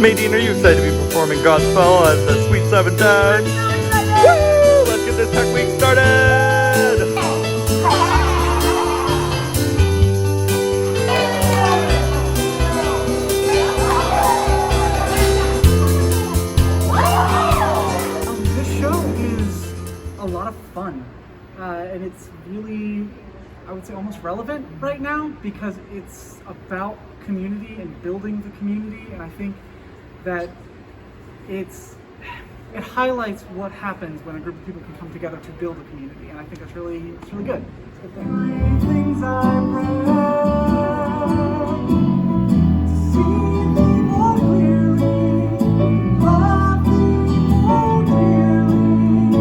Nadine, are you excited to be performing Godspell at the Sweet 710? Woo! Let's get this tech week started! This show is a lot of fun, and it's really, I would say, almost relevant right now because it's about community and building the community, and I think that it highlights what happens when a group of people can come together to build a community, and I think it's really good. It's a good thing. Things I pray to see thee more clearly, love thee more dearly,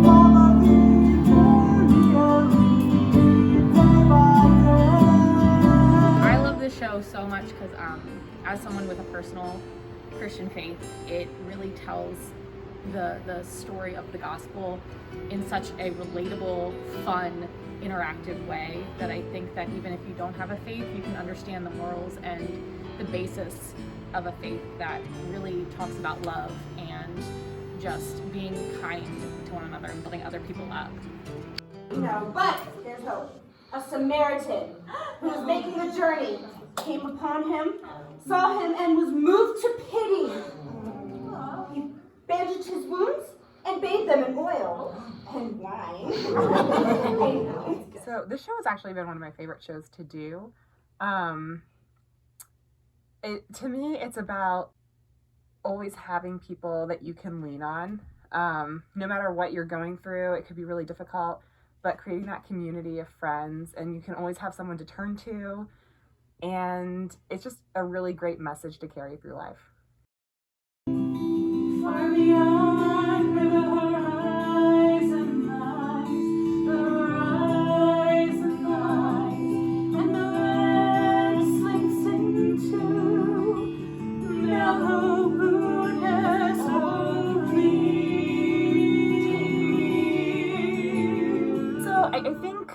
follow thee day by day. I love this show so much because as someone with a personal Christian faith, it really tells the story of the gospel in such a relatable, fun, interactive way that I think that even if you don't have a faith, you can understand the morals and the basis of a faith that really talks about love and just being kind to one another and building other people up. No, but there's hope. A Samaritan who was making the journey came upon him, saw him, and was moved to pity. He bandaged his wounds and bathed them in oil and wine. So this show has actually been one of my favorite shows to do. To me, it's about always having people that you can lean on. No matter what you're going through, it could be really difficult, but creating that community of friends, and you can always have someone to turn to. And it's just a really great message to carry through life. Far beyond where the horizon lies, and the land slinks into mellow moonless only. So I think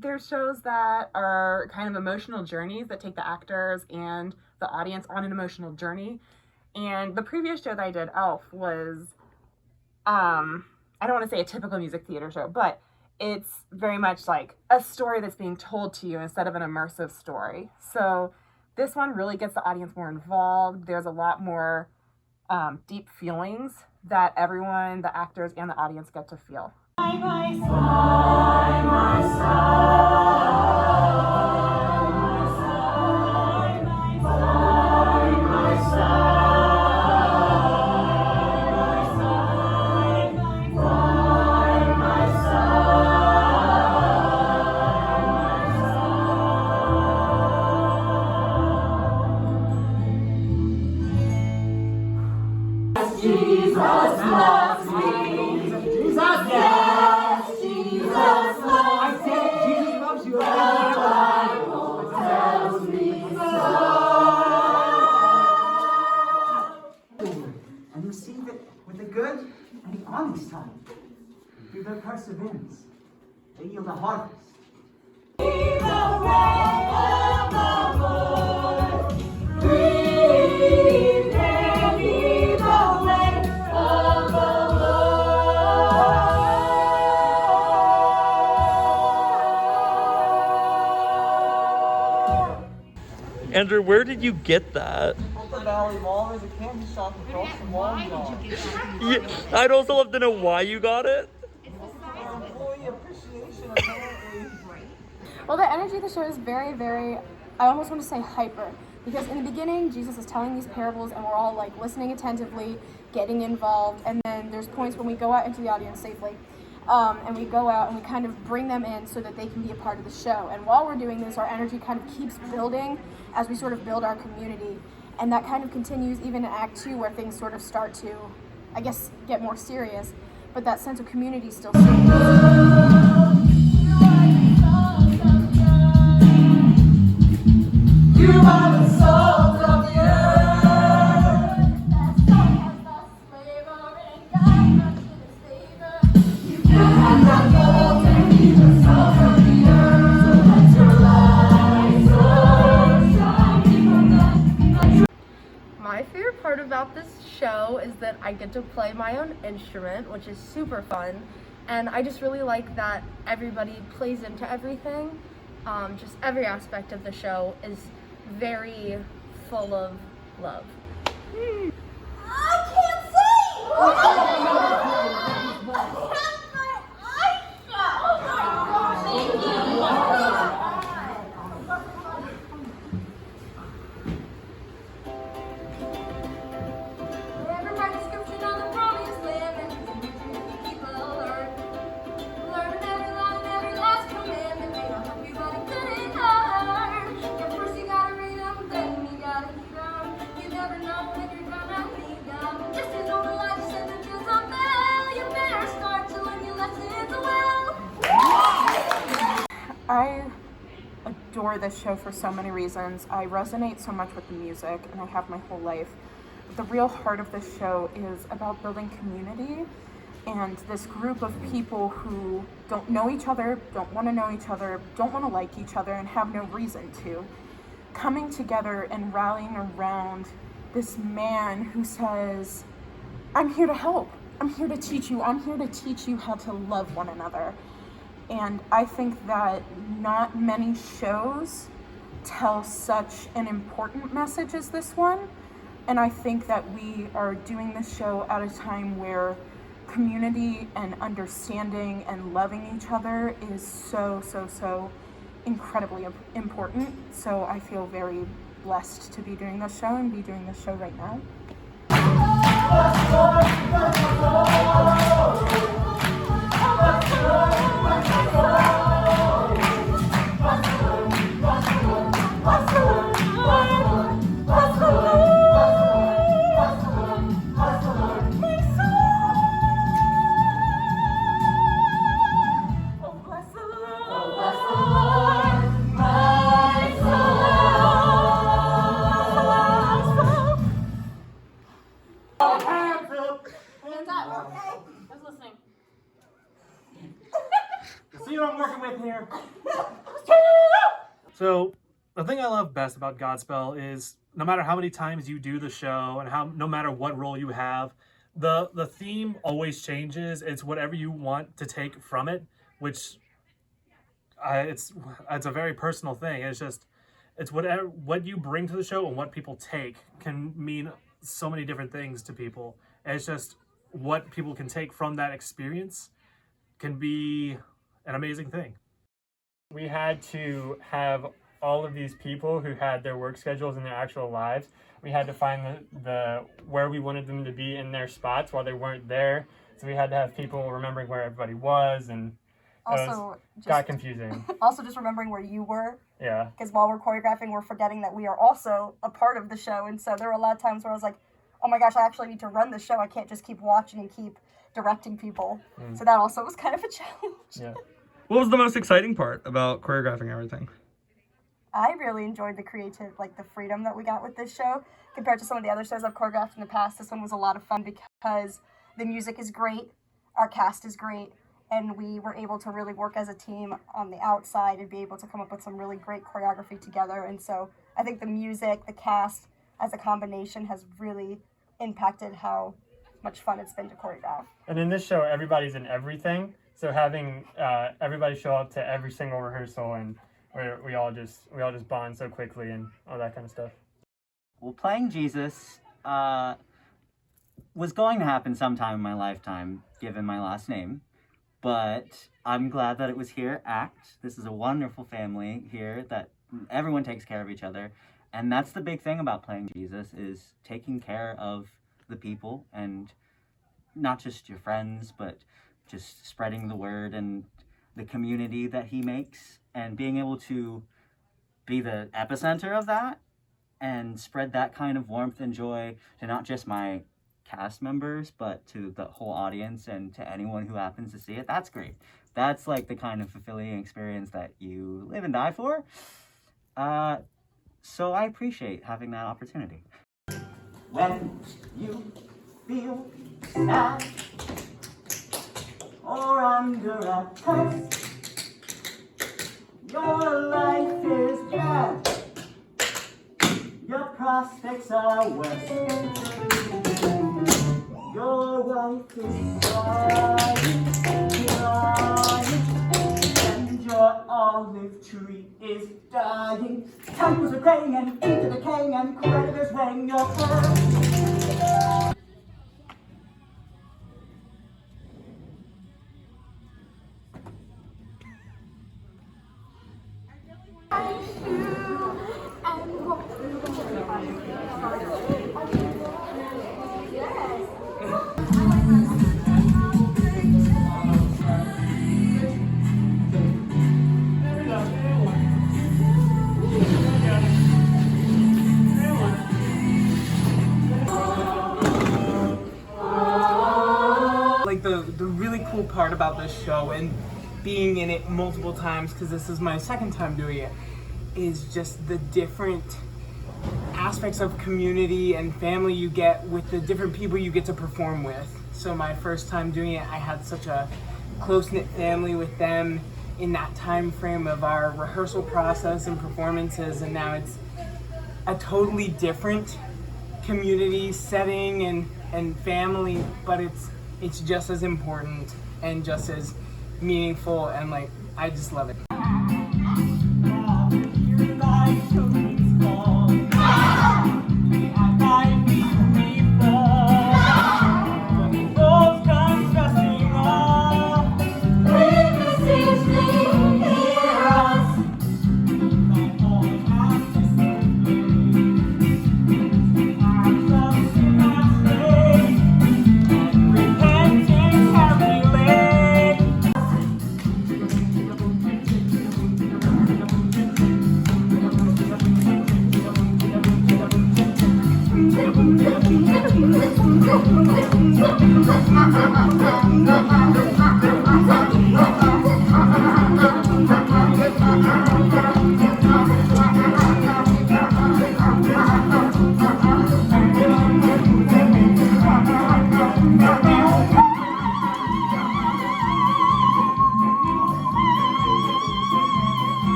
there's shows that are kind of emotional journeys that take the actors and the audience on an emotional journey. And the previous show that I did, Elf, was, I don't want to say a typical music theater show, but it's very much like a story that's being told to you instead of an immersive story. So this one really gets the audience more involved. There's a lot more deep feelings that everyone, the actors and the audience, get to feel. Side by side, my side, my side, my side, my side. Jesus loves me. Jesus, yes, Jesus loves me. Jesus loves you. The Bible tells me so. And receive it with the good and the honest side. Through their perseverance, they yield a harvest. Be the way of the Lord. Prepare ye the way of the Lord. Andrew, where did you get that? Upper Valley Mall is a candy shop across from Walmart. Yeah, I'd also love to know why you got it. Employee appreciation apparently. Well, the energy of the show is very, very, I almost want to say hyper, because in the beginning, Jesus is telling these parables and we're all like listening attentively, getting involved, and then there's points when we go out into the audience safely, and we go out and we kind of bring them in so that they can be a part of the show. And while we're doing this, our energy kind of keeps building as we sort of build our community, and that kind of continues even in Act 2 where things sort of start to, I guess, get more serious, but that sense of community still stays. You are the salt of the earth. That song has lost flavor and got much in its favor. You have the gold and be the salt of the earth. So let your light so shine from that. My favorite part about this show is that I get to play my own instrument, which is super fun. And I just really like that everybody plays into everything. Just every aspect of the show is very full of love. I can't see! I have my eyes shut! Oh my gosh! Never write a description on the promised land, and keep alert. Learn every line, every last commandment. They don't help you, but it couldn't hurt. Yeah, first you gotta read them, then you gotta heed them. You never know when you're gonna need them. Just as all the life sentences of bell, you better start to learn your lessons well. I adore this show for so many reasons. I resonate so much with the music, and I have my whole life. The real heart of this show is about building community and this group of people who don't know each other, don't want to know each other, don't want to like each other, and have no reason to. Coming together and rallying around this man who says, I'm here to help. I'm here to teach you. I'm here to teach you how to love one another. And I think that not many shows tell such an important message as this one. And I think that we are doing this show at a time where community and understanding and loving each other is so incredibly important. So I feel very blessed to be doing this show and be doing this show right now. See what I'm working with here. So the thing I love best about Godspell is no matter how many times you do the show and no matter what role you have, the theme always changes. It's whatever you want to take from it, which it's a very personal thing. It's what you bring to the show and what people take can mean so many different things to people. And it's just what people can take from that experience can be an amazing thing. We had to have all of these people who had their work schedules in their actual lives. We had to find the where we wanted them to be in their spots while they weren't there. So we had to have people remembering where everybody was, and got confusing. Also, just remembering where you were. Yeah. Because while we're choreographing, we're forgetting that we are also a part of the show. And so there were a lot of times where I was like, oh my gosh, I actually need to run the show. I can't just keep watching and keep directing people. So that also was kind of a challenge. Yeah. What was the most exciting part about choreographing everything? I really enjoyed the the freedom that we got with this show compared to some of the other shows I've choreographed in the past. This one was a lot of fun because the music is great, our cast is great, and we were able to really work as a team on the outside and be able to come up with some really great choreography together. And so I think the music, the cast as a combination has really impacted how much fun it's been to choreograph. And in this show, everybody's in everything. So having everybody show up to every single rehearsal, and we all just bond so quickly and all that kind of stuff. Well, playing Jesus was going to happen sometime in my lifetime, given my last name. But I'm glad that it was here at A.C.T. This is a wonderful family here that everyone takes care of each other. And that's the big thing about playing Jesus, is taking care of the people, and not just your friends, but just spreading the word and the community that he makes, and being able to be the epicenter of that and spread that kind of warmth and joy to not just my cast members, but to the whole audience and to anyone who happens to see it. That's great. That's like the kind of fulfilling experience that you live and die for. So I appreciate having that opportunity. When you feel sad or under attack, your life is bad. Your prospects are worse. Your wife is crying, and your olive tree is dying. Temples are decaying and into decaying, and creditors weighing your purse. Like the really cool part about this show and being in it multiple times, because this is my second time doing it, is just the different aspects of community and family you get with the different people you get to perform with. So my first time doing it, I had such a close-knit family with them in that time frame of our rehearsal process and performances, and now it's a totally different community setting and family, but it's just as important and just as meaningful, and like I just love it.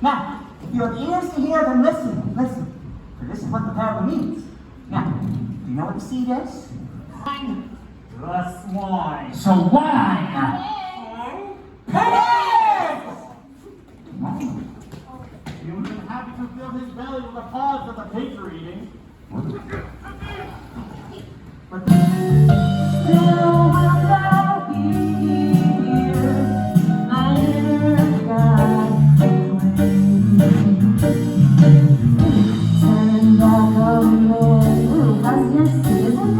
Now, you have ears to hear, then listen, listen. For this is what the parable means. Now, do you know what the seed is? Wine. Plus wine. So wine. Pigs! He would have been happy to fill his belly with the pods that the pigs were eating. But still will thou hear my little God. Turn back on man, how's your season?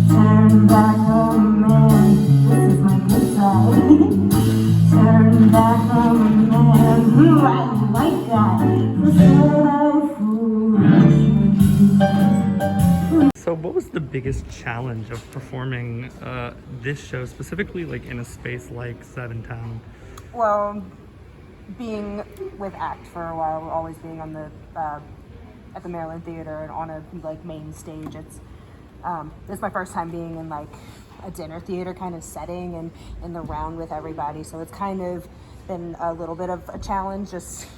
Turn back on man, this is my good side. Turn back on man, I like that. This is what I fool. So what was the biggest challenge of performing this show, specifically like in a space like Seventown? Well, being with ACT for a while, always being on the at the Maryland Theater and on a like main stage, it's my first time being in like a dinner theater kind of setting and in the round with everybody, so it's kind of been a little bit of a challenge just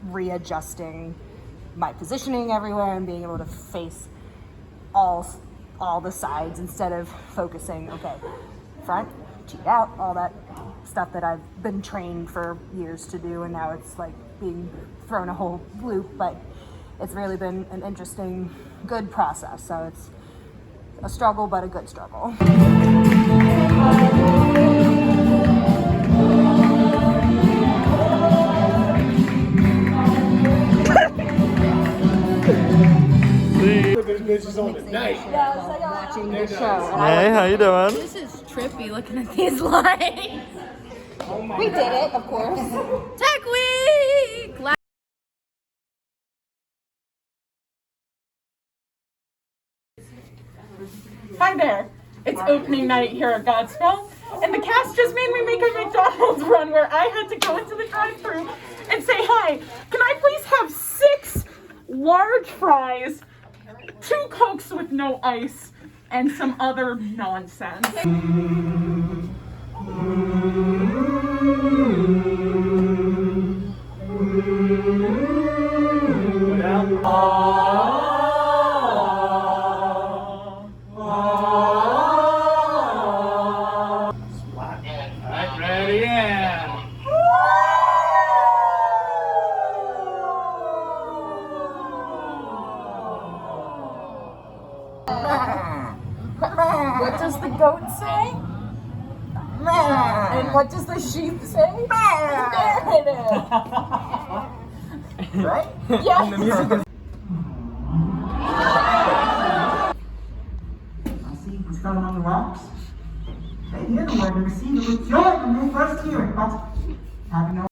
readjusting my positioning everywhere and being able to face all the sides instead of focusing, okay, front, cheat out, all that stuff that I've been trained for years to do, and now it's like being thrown a whole loop. But it's really been an interesting, good process. So it's a struggle, but a good struggle. Watching the show. Hey, how you doing? This is trippy looking at these lines. We did it, of course. Tech Week! Hi there. It's opening night here at Godspell, and the cast just made me make a McDonald's run where I had to go into the drive-thru and say, hi, can I please have 6 large fries, 2 Cokes with no ice, and some other nonsense. goat say? And what does the sheep say? There it is. Right? Yeah. And the music is I see what's going on the rocks. They hear the word and receive it with joy when they first hear it, but having no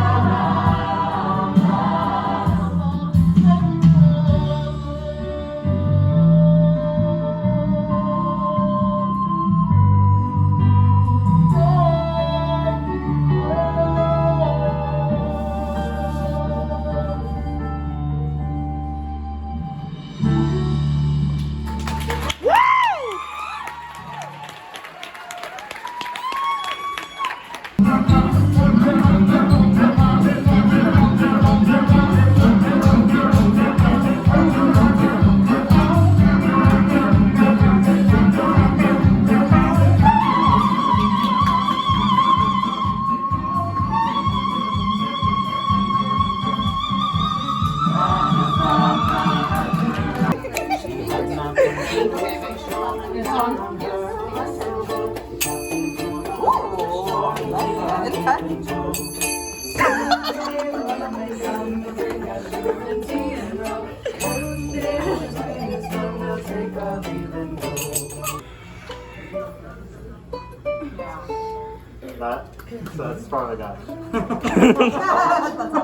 That's part of the guy.